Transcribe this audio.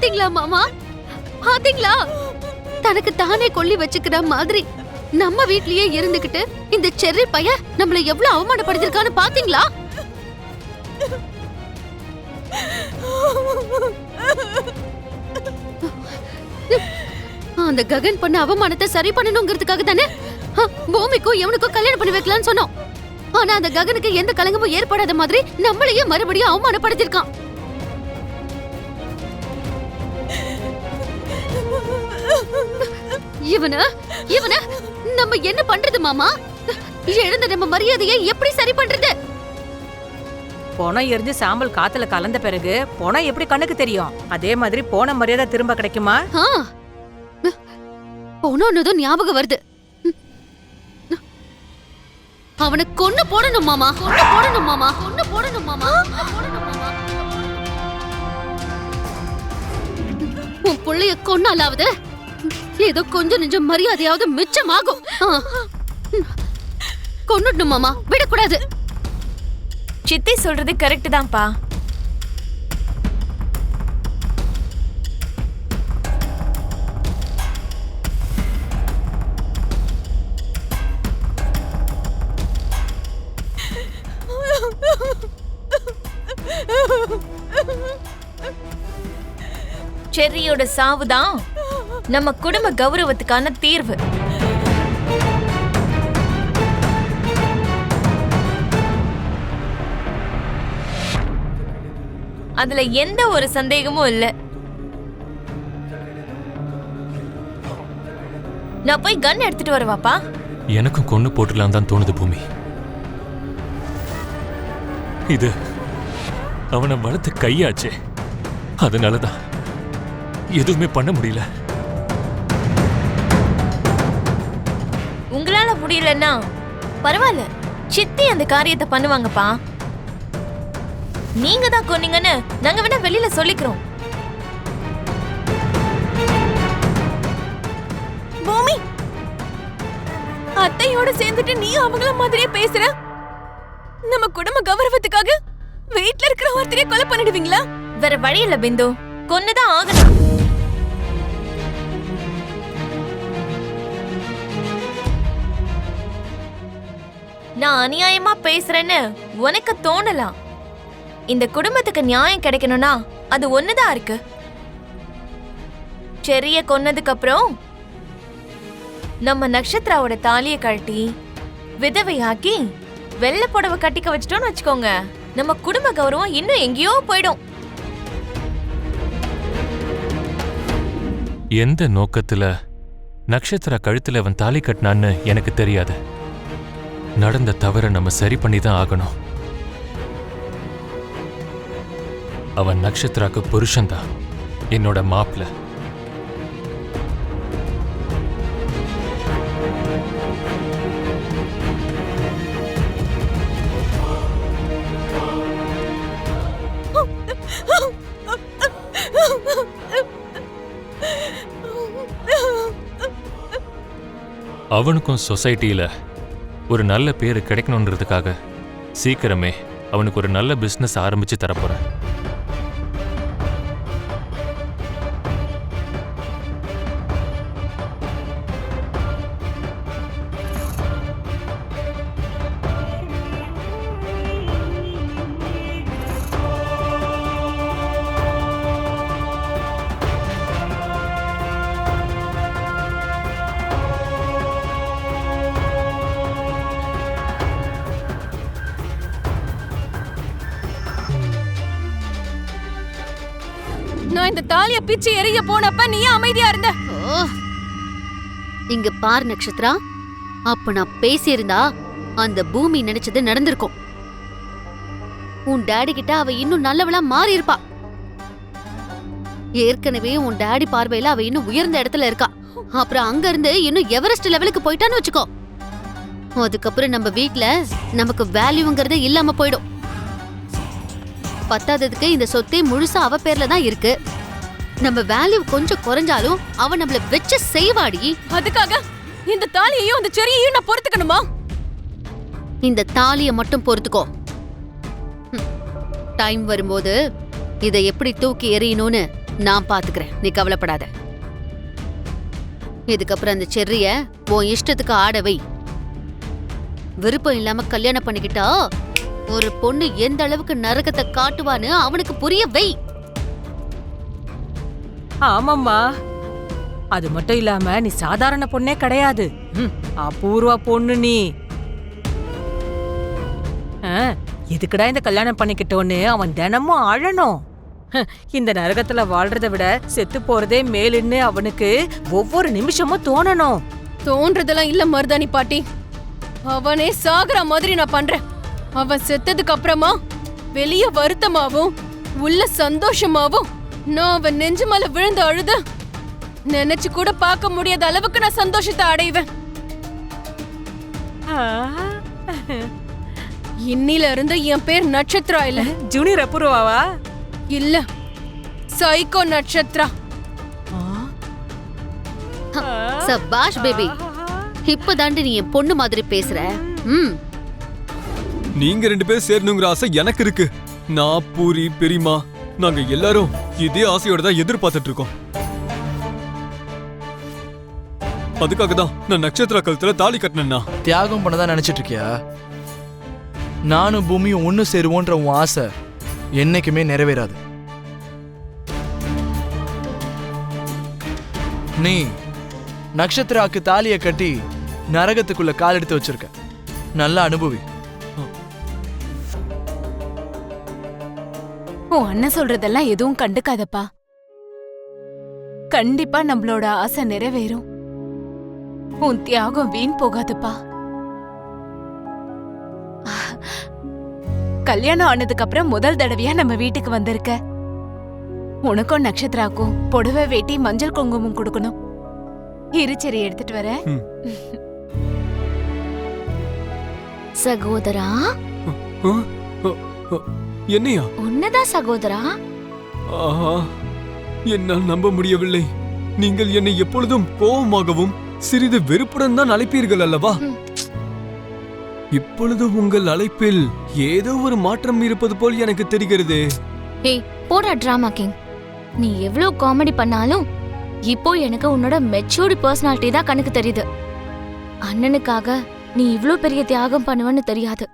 பாத்தீங்களா மாமா? பாத்தீங்களா? தனக்கு தானே கொள்ளி வச்சுக்கிற மாதிரி நம்ம வீட்லயே இருந்துகிட்டு இந்த செர்ரி பைய நம்மள எவ்வளவு அவமானப்படுத்திருக்கான்னு பாத்தீங்களா? அந்த ககன் பண்ண அவமானத்தை சரி பண்ணணுங்கிறதுக்காக தானே பூமிக்கும் இவனுக்கும் கல்யாணம் பண்ணி வைக்கலாம்னு சொன்னோம். ஆனா அந்த ககனுக்கு எந்த கலங்கமும் ஏற்படாத மாதிரி நம்மளையே மறுபடியும் அவமானப்படுத்திருக்கான். இவன நம்ம என்ன பண்றது மாமா? எழுந்த நம்ம மரியாதையை எப்படி சரி பண்றது? போனம் எரிஞ்சு சாம்பல் காத்துல கலந்த பிறகு போனம் எப்படி கண்ணுக்கு தெரியும்? அதே மாதிரி போன மரியாதை திரும்ப கிடைக்குமா? போனோன்னதும் ஞாபகம் வருது. அவனை கொன்னு போடணும் மாமா, கொன்னு போடணும் மாமா, கொன்னு போடணும் மாமா. உன் புள்ளைய கொன்னாலாவது ஏதோ கொஞ்சம் நெஞ்சம் மரியாதையாவது மிச்சமாகும். கொன்னுடணும் மாமா, விடக்கூடாது. சித்தி சொல்றது கரெக்ட் தான்ப்பா. செர்ரியோட சாவுதான் நம்ம குடும்ப கௌரவத்துக்கான தீர்வு. அதுல எந்த ஒரு சந்தேகமும் இல்ல. நான் போய் கன் எடுத்துட்டு வரவாப்பா? எனக்கும் கொன்னு போட்டுலாம் தான் தோணுது பூமி. இது அவனை வளர்த்து கையாச்சே, அதனாலதான் எதுவுமே பண்ண முடியல. உங்களால முடியலன்னா பரவாயில்ல, சித்தி அந்த காரியத்தை பண்ணுவாங்கப்பா. நீங்க தான் கொன்னீங்கன்னு நாங்க வேணா வெளியில சொல்லிக்கிறோம். பூமி, அத்தையோட சேர்ந்துட்டு நீ அவங்கள மாதிரியே பேசுற. நம்ம குடும்ப கௌரவத்துக்காக வீட்ல இருக்கிற ஒருத்தரையே கொலை பண்ணிடுவீங்களா? வேற வழி இல்ல பிந்து, கொன்னுதான் ஆகணும். நான் அநியாயமா பேசுறேன்னு உனக்கு தோணலாம். இந்த குடும்பத்துக்கு நியாயம் கிடைக்கணும்னா அது ஒண்ணுதான் இருக்கு. செர்ரிய கொன்னதுக்கு அப்புறம் நம்ம நக்ஷத்ராவோட தாலிய கழட்டி விதவையாக்கி வெள்ளை புடவை கட்டிக்க வச்சிட்டோம்னு வச்சுக்கோங்க, நம்ம குடும்ப கௌரவம் இன்னும் எங்கேயோ போயிடும். எந்த நோக்கத்துல நக்ஷத்ரா கழுத்துல அவன் தாலி கட்டினான்னு எனக்கு தெரியாது. நடந்த தவற நம்ம சரி பண்ணி தான் ஆகணும். அவன் நக்ஷத்ராக்கு புருஷன்தான், என்னோட மாப்பிள்ள. அவனுக்கும் சொசைட்டியில ஒரு நல்ல பேரு கிடைக்கணுன்றதுக்காக சீக்கிரமே அவனுக்கு ஒரு நல்ல பிசினஸ் ஆரம்பிச்சு தரப்போறேன். நான் இந்த தாலிய பிச்சு எரிய போனப்ப நீ அமைதியா இருந்த. இங்க பார் நக்ஷத்ரா, அப்ப நான் பேசியிருந்தா அந்த பூமி நினைச்சது நடந்திருக்கும். உன் டாடி கிட்ட அவ இன்னும் நல்லவளா மாறி இருப்பா. ஏற்கனவே உன் டாடி பார்வையில அவ இன்னும் உயர்ந்த இடத்துல இருக்கா. அப்புறம் அங்க இருந்து இன்னும் எவரெஸ்ட் லெவலுக்கு போயிட்டான்னு வச்சுக்கோ, அதுக்கப்புறம் நம்ம வீட்ல நமக்கு வேல்யூங்கிறதே இல்லாம போயிடும். பத்தாததுக்கு இந்த சொத்தே முழுசா அவ பேர்ல தான் இருக்கு. நம்ம வேல்யூ கொஞ்சம் குறைஞ்சாலும் அவ நம்மள வெச்சு செய்வாடி. அதுக்காக இந்த தாலியையும் அந்த செரியையும் நான் பொறுத்துக்கணுமா? இந்த தாலிய மட்டும் பொறுத்துக்கோ. டைம் வரும்போது இதை எப்படி தூக்கி எறியணும்னு நான் பாத்துக்கிறேன், நீ கவலைப்படாத. இதுக்கப்புறம் அந்த செர்ரிய உன் இஷ்டத்துக்கு ஆட வை. விருப்பம் இல்லாம கல்யாணம் பண்ணிக்கிட்டா ஒரு பொண்ணு எந்த அளவுக்கு நரகத்தை காட்டுவான்னு அவனுக்கு புரிய வை. ஆமாம்மா, அது மட்டும் இல்லாம நீ சாதாரண பொண்ணே கிடையாது. அபூர்வ பொண்ணு நீ. இதுக்குடா இந்த கல்யாணம் பண்ணிக்கிட்டோன்னு அவன் தினமும் அழணும். இந்த நரகத்துல வாழ்றத விட செத்து போறதே மேலுன்னு அவனுக்கு ஒவ்வொரு நிமிஷமும் தோணணும். தோன்றதெல்லாம் இல்ல மருதாணி பாட்டி. அவனே சாகுற மாதிரி நான் பண்றேன். அவன் செத்ததுக்கு அப்புறமா வெளிய வருத்தமாவும் உள்ள சந்தோஷமாவும் நான் அவன் நெஞ்சு மேல விழுந்து அழுத நினைச்சு கூட பார்க்க முடியாத அளவுக்கு நான் சந்தோஷத்தை அடைவேன். இன்னில இருந்து என் பேர் நட்சத்திரா இல்ல. ஜூனியர் அபூர்வாவா? இல்ல, சைக்கோ நட்சத்திரா. சபாஷ் பேபி, இப்பதாண்டி நீ என் பொண்ணு மாதிரி பேசுற. நீங்க 2 பேரும் சேரணுங்கிற ஆசை எனக்கு இருக்கு. நான், பூரி, பெரியமா, நாங்க எல்லாரும் இதே ஆசையோட தான் எதிர்பார்த்துட்டு இருக்கோம். அதுக்காக தான் நான் நட்சத்திர கழுத்துல தாலி கட்டினேன்னா. தியாகம் பண்ணதான் நினைச்சிட்டு இருக்கியா? நானும் பூமியும் ஒன்னு சேருவோன்ற உன் ஆசை என்னைக்குமே நிறைவேறாது. நீ நட்சத்திராக்கு தாலிய கட்டி நரகத்துக்குள்ள கால் எடுத்து வச்சிருக்க. நல்ல அனுபவி. உன் அண்ணன் சொல்றதெல்லாம் எதுவும் கண்டுக்காதப்பா. கண்டிப்பா நம்மளோட ஆசை நிறைவேறும். உன் தியாகம் வீண் போகாதுப்பா. கல்யாணம் ஆனதுக்கு அப்புறம் முதல் தடவையா நம்ம வீட்டுக்கு வந்திருக்க. உனக்கும் நட்சத்திராக்கும் புடவை வேட்டி மஞ்சள் குங்குமம் கொடுக்கணும். இருச்சரி எடுத்துட்டு வர. சகோதரா, என்னையா? உன்னதான் சகோதரா. ஆஹா, என்னால் நம்ப முடியவில்லை. நீங்கள் என்னை எப்பொழுதும் கோபமாகவும் சிறிது வெறுப்புடன் தான் அழைப்பீர்கள் அல்லவா? இப்பொழுது உங்கள் அழைப்பில் ஏதோ ஒரு மாற்றம் இருப்பது போல் எனக்கு தெரிகிறது. ஏய் போடா டிராமா கிங். நீ எவ்வளவு காமெடி பண்ணாலும் இப்போ எனக்கு உன்னோட மெச்சூர்டு பர்சனாலிட்டி தான் கணக்கு தெரியுது. அண்ணனுக்காக நீ இவ்ளோ பெரிய தியாகம் பண்ணுவன்னு தெரியாது.